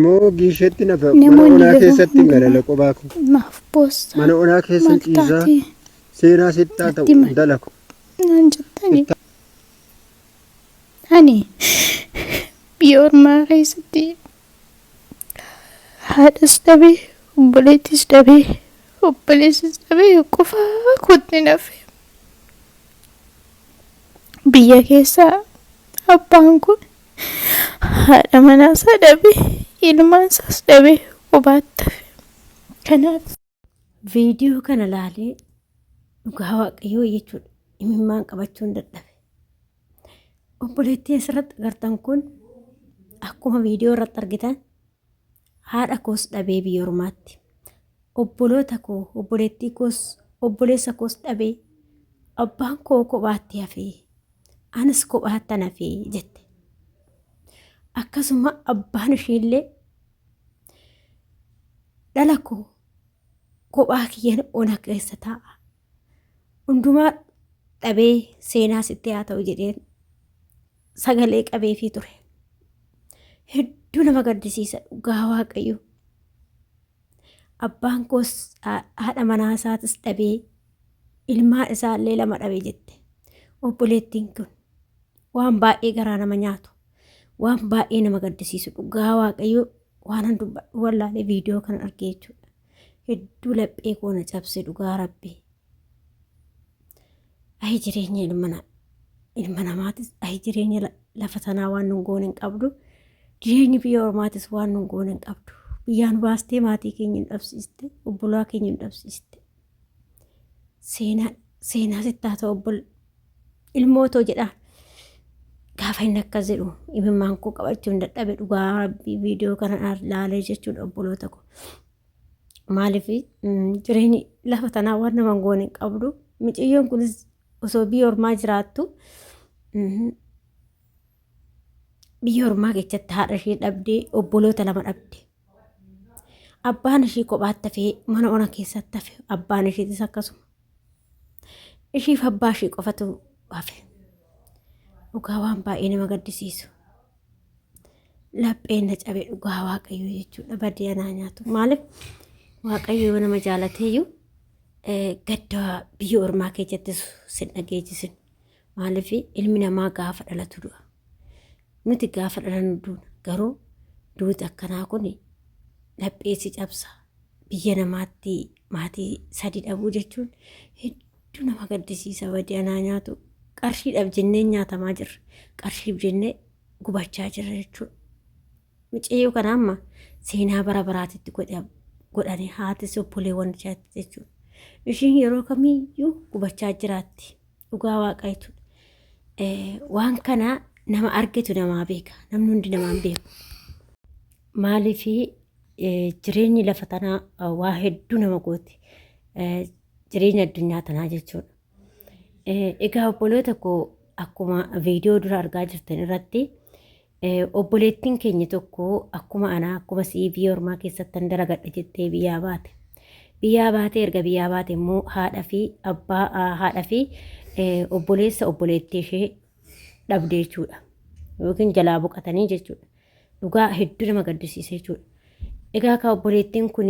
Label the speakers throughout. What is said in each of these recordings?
Speaker 1: Moo giishetti nafa mana
Speaker 2: namoonni
Speaker 1: onaa
Speaker 2: lafa
Speaker 1: keessatti
Speaker 2: hundumaa
Speaker 1: galala qophaa kun
Speaker 2: maaf boossa
Speaker 1: mana onaa keessa
Speaker 2: maal
Speaker 1: ciisaa
Speaker 2: taate
Speaker 1: seenaa sittaa
Speaker 2: natti
Speaker 1: ta'u dalaku
Speaker 2: naan jettani ani biyya ormaa keessatti haadhas dhabee obboleettis dhabee obboleessis dhabee qofaa kootti nafe biyya keessaa abbaan kun haadha manaasaa dhabee ilmaansaas dhabee qobaatti hafe. Kanaaf
Speaker 3: viidiyoo kana laalee dhugaa waaqayyoo jechuudha imimmaan qabachuun dadhabe. Obboleettiin asirratti agartan kun akkuma viidiyoo irratti argitan haadha koos dhabee biyya ormaatti. Obboloota koo obboleettii koos obboleessa koos dhabee abbaan koo kophaatti hafee anis kophaatti hafee jette. Akkasuma abbaan ishiillee dhala koo kophaa kiyyan ona keessa taa'a. Hundumaa dhabee seenaa sitti haa ta'u jedheen sagalee qabeefii ture. Hedduu nama gaddisiisa dhugaa waaqayyoo. Abbaan koos haadha manaa isaatis dhabee ilmaan isaallee lama dhabee jette. Obboleettiin kun waan baay'ee garaa nama nyaatu waan baay'ee nama gaddisiisu dhugaa waaqayyoo waan dubbadhu wallaalee viidiyoo kana argee jechuudha. Hedduu laphee koona cabse dhugaa rabbii. Ayi jireenya ilma namaatis ayi jireenya lafa sanaa waan nun goone hin qabdu. Jireenyi biyya ormaatis waan nun goone hin qabdu. Biyyaan baastee maatii keenya hin dhabsiiste obbolaa keenya hin dhabsiiste. Seenaa sittaa ta'u ilmootoo jedhaan gaafa inni akkas jedhu imimmaan koo qabachuu hin dadhabe dhugaa rabbii viidiyoo kana laalee jechuudha obboloota koo. Maaliif jireenyi lafa tanaa waan nama hin goone hin qabdu. Miciyyoon kunis osoo biyya ormaa jiraattu biyya ormaa keessatti haadha ishee dhabdee obboloota lama dhabde. Abbaan ishee kophaatti hafee mana ona keessatti hafe abbaan isheetis akkasuma. Ishiif abbaa ishee qofatu hafe. Dhugaa waan baay'ee nama gaddisiisu. Lapheen na cabe dhugaa waaqayyoo jechuudha baddee anaa nyaatu. Maaliif waaqayyoo nama jaalateeyyuu gadda biyya ormaa keessattis sin dhageessisin. Maaliif ilmi namaa gaafa dhalatu du'a. Nuti gaafa dhalannu duuna garuu duuti akkanaa kun lapheessi cabsa. Biyya namaatti maatii sadii dhabuu jechuun hedduu nama gaddisiisa baddee anaa nyaatu. Qarshiidhaaf jennee nyaatamaa jirra. Qarshiif jennee gubachaa jirra jechuudha. Miceeyyoo kana amma seenaa bara baraatitti godhanii haatis obboleewwan ishaatti jechuudha. Ishiin yeroo kamiyyuu gubachaa jiraatti. Dhugaa waaqaa jechuudha. Waan kana nama argitu namaa beeka. Namni hundi namaa hin beeku. Maaliif jireenyi lafa tanaa waa hedduu nama gooti. Jireenya addunyaa tanaa jechuudha. Egaa obboloota koo akkuma viidiyoo dura argaa jirtan irratti obboleettiin keenya tokko akkuma anaa akkuma sii biyya ormaa keessatti dalagadha jettee biyyaa baate. Biyyaa baate erga biyyaa baate immoo haadha fi abbaa haadha fi obboleessa obboleettii ishee dhabde jechuudha. Yookiin jalaa boqotanii jechuudha. Dhugaa hedduu nama gaddisiisa jechuudha. Egaa ka obboleettiin kun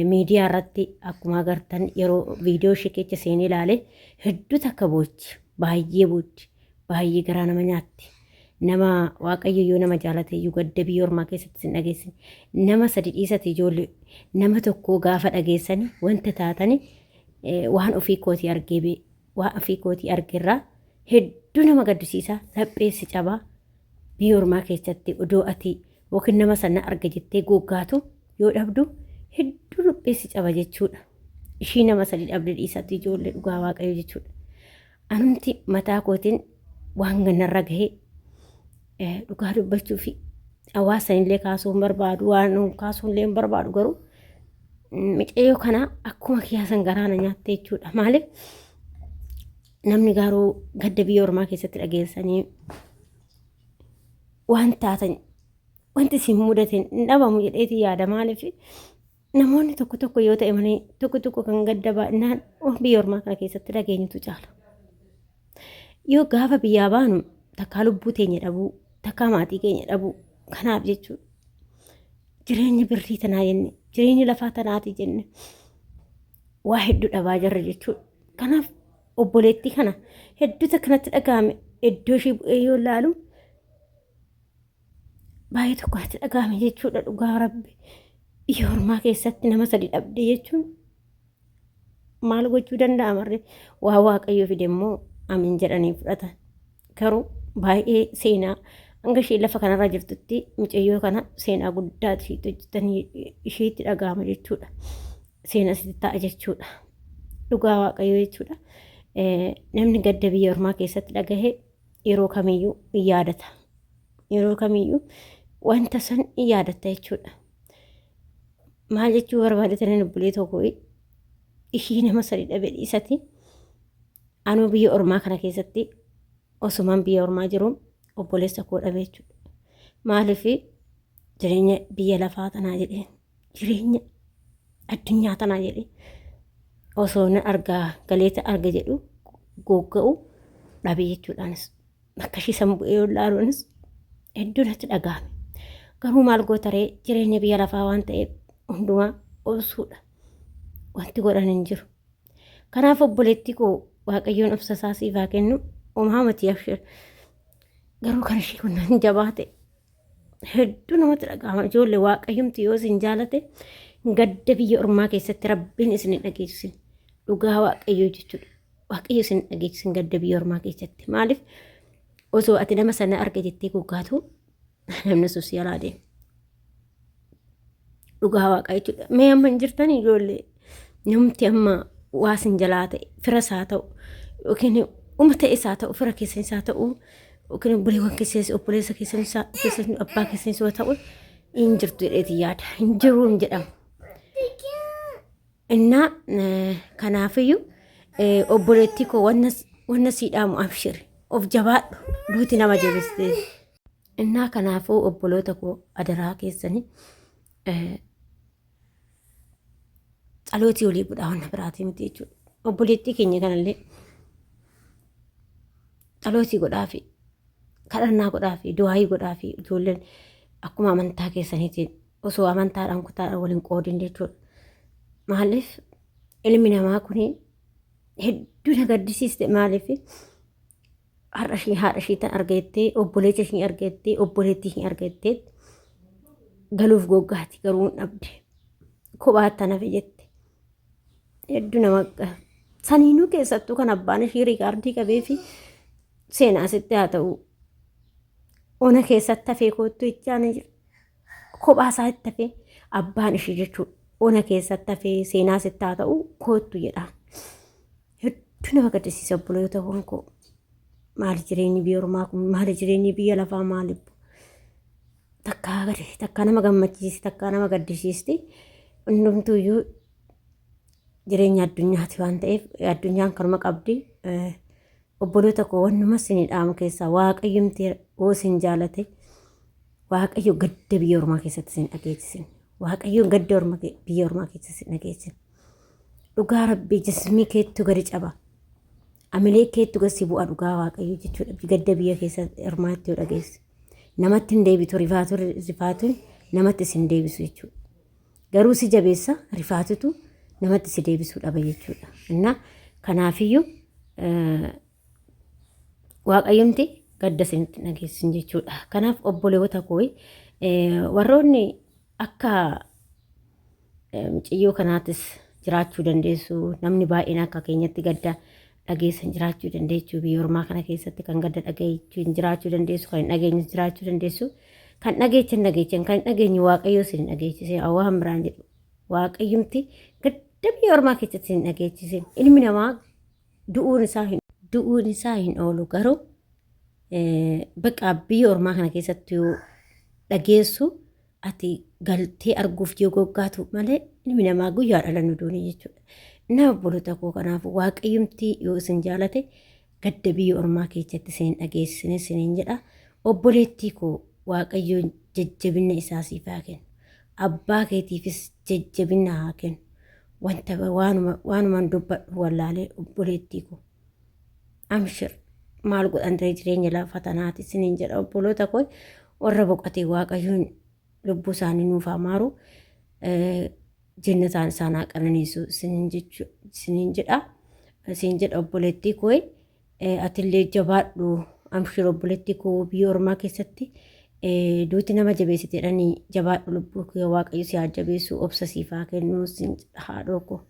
Speaker 3: miidiyaa irratti akkuma agartan yeroo viidiyoo ishee keessa seenee ilaale hedduu takka boochi baay'ee garaa nama nyaatti. Nama waaqayyo nama jaalateeyyuu gadda biyya ormaa keessatti sin dhageessin. Nama sadi dhiisati ijoollee nama tokko gaafa dhageessani wanta taatani waan ofii kootii argeerraa hedduu nama gaddisiisa lapheessi cabaa biyya ormaa keessatti odoo ati yookiin nama sana arga jettee goggaatu yoo dhabdu hedduu lapheessi caba jechuudha. Ishii nama sadi dhabde dhiisatti ijoollee dhugaa waaqayyo jechuudha. Anumti mataa kootiin waan ganarra gahee dhugaa dubbachuu fi hawaasa illee kaasuun barbaadu waan kaasuun illee barbaadu garuu miceeyyoo kana akkuma kiyaasan garaana nyaatte jechuudha. Maaliif namni garuu gadda biyya ormaa keessatti dhageessanii waan taatan wanti isin mudateen hin dhabamu jedheeti yaada. Maaliif namoonni tokko yoo ta'e malee tokko kan gadda baay'inaan biyya ormaa kana keessatti dhageenyutu caala. Yoo gaafa biyyaa baanu takkaa lubbuu teenya dhabuu takkaa maatii keenya dhabuu kanaaf jechuudha. jireenyi birrii tanaa jenne jireenyi lafaa tanaati jenne waa hedduu dhabaa jirra jechuudha. Kanaaf obboleettii kana hedduuta kanatti dhagahame iddoo ishee bu'ee yoo ilaalu baay'ee tokko kanatti dhagahame jechuudha. Dhugaa rabbi biyya ormaa keessatti nama sadi dhabde jechuun maal gochuu danda'a marree waa waaqayyoo fide immoo amin jedhanii fudhatan. Garuu baay'ee seenaa hanga ishee lafa kanarra jirtutti mucayyoo kana seenaa guddaa hojjetanii isheetti dhagahama jechuudha. Seenaa sitti ta'a jechuudha. Dhugaa waaqayyoo jechuudha. Namni gadda biyya ormaa keessatti dhagahe yeroo kamiyyuu in yaadata. Yeroo kamiyyuu wanta san in yaadatta jechuudha. Maal jechuu barbaadatan obbolee tokko ishii nama sadi dhabe dhiisati anuu biyya ormaa kana keessatti osumaan biyya ormaa jiru obboleessa koo dhabe jechuudha. Maaliif jireenya biyya lafaa tanaa jedhee jireenya addunyaa tanaa jedhee osoo na argaa galeeta arga jedhu gogga'u dhabe jechuudhaanis akka ishii san bu'ee ilaaluunis hedduu natti dhagahame. Garuu maal gootaree jireenya biyya lafaa waan ta'eef hundumaa obsuudha. Wanti godhan hin jiru. Kanaaf obboleettii koo waaqayyoon obsa isaa siif haa kennu homaa miti abshir. Garuu kan ishee kun hin jabaate hedduu namatti dhagahama. Ijoollee waaqayyomti yoo isin jaalate gadda biyya ormaa keessatti rabbiin isin dhageessisin. Dhugaa waaqayyoo jechuudha. Waaqayyo isin dhageessisin gadda biyya ormaa keessatti. Maaliif osoo ati nama sana arga jettee goggaatu namni sus yaalaa deema. Dhugaa waaqa jechuudha. Mee amma hin jirtan ijoollee namti amma waa sin jalaa ta'e fira isaa ta'u yookiin uummata isaa ta'u fira keessan isaa ta'u yookiin obboleewwan keessan obboleessa keessan abbaa keessan isaa ta'u hin jirtu jedheeti yaada. Hin jiru hin jedhamu. Innaa kanaafiyyuu obboleettii koo wanna siidhaamu abshiri of jabaadhu duuti nama jabeessite. Innaa kanaafuu obboloota koo adaraa keessanii Alootii olii budhaa wanna biraatii miti jechuudha. Obboleettii keenya kanallee alootii godhaa fi kadhannaa godhaa fi du'aayii godhaa fi ijoolleen akkuma amantaa keessaniitiin osoo amantaadhaan kutaadhaan waliin qoodin jechuudha. Maaliif ilmi namaa kun hedduu na gaddisiiste maaliif haadha ishee tan argettee obboleettii ishee argettee obboleettii ishee argettee galuuf goggaati garuu hin dhabde kophaatti nafe jette. Hedduu nama saniinuu keessattuu kan abbaan ishee riikaardii qabee fi seenaa sitti haa ta'u ona keessatti hafee koottu jechaan kophaa isaa itti hafee abbaan ishee jechuudha. Ona keessatti hafee seenaa sitti haa ta'u koottu jedhaan. Hedduu nama gaddisiisa obboloota koo. Maali jireenyi biyya ormaa kun maali jireenyi biyya lafaa maali takkaa nama gammachiisti takkaa nama gaddisiisti. Hundumtuuyyuu jireenya addunyaati waan ta'eef addunyaan kanuma qabdi. Obboloota koo wannuma isin dhaamu keessaa waaqayyomti hoo isin jaalate waaqayyo gadda biyya ormaa keessatti isin dhageessisin. Waaqayyo gadda biyya ormaa keessatti isin dhageessisin. Dhugaa rabbii jismii keettu gadi caba. Amilee keettu gadi bu'a dhugaa waaqayyo jechuudha. Gadda biyya keessatti ormaatti yoo dhageessi. Namatti hin deebitu rifaatuun namatti isin deebisu jechuudha. Garuu si jabeessa rifaatutu namatti si deebisuu dhaba jechuudha. Innaa kanaafiyyuu waaqayyomti gadda isinitti dhageessin jechuudha. Kanaaf obboleewwata koo warroonni akka mucayyoo kanaatis jiraachuu dandeessu. Namni baay'een akka keenyatti gadda dhageessan jiraachuu dandeessu. Biyya ormaa kana keessatti kan gadda dhageessan jiraachuu dandeessu. Kan hin dhageenye jiraachuu dandeessu. Kan dhageechan kan dhageenye waaqayyoo isin dhageessise awwaan biraan jedhu. Waaqayyomti gadda biyya ormaa keessatti isin dhageessise. Ilmi namaa du'uun isaa hin oolu garuu baqa biyya ormaa kana keessatti yoo dhageessu ati galtee arguuf yoo goggaatu malee ilmi namaa guyyaa dhalannu duuni jechuudha. Nama obboloota koo kanaaf waaqayyomti yoo isin jaalate gadda biyya ormaa keessatti isin dhageessine isiniin jedha. Obboleettii koo waaqayyoon jajjabina isaa siif haa kennu. Abbaa keetiifis jajjabina haa kennu. Wanta waanumaan dubbadhu wallaalee obboleettii koo. Amshir maal godhan jireenya lafa tanaati isiniin jedha obboloota koo warra boqotee waaqayyoon lubbuu isaanii nuuf amaaru jennataan isaanaa qananiisu siniin jedha obboleettii koo atillee jabaadhu amshir obboleettii koo biyya ormaa keessatti duuti nama jabeessite jedhanii jabaadhu lubbuu kee waaqayyo si haa jabeessu obsa siifaa kennuu sin haadhoo koo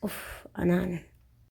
Speaker 3: of anaanan.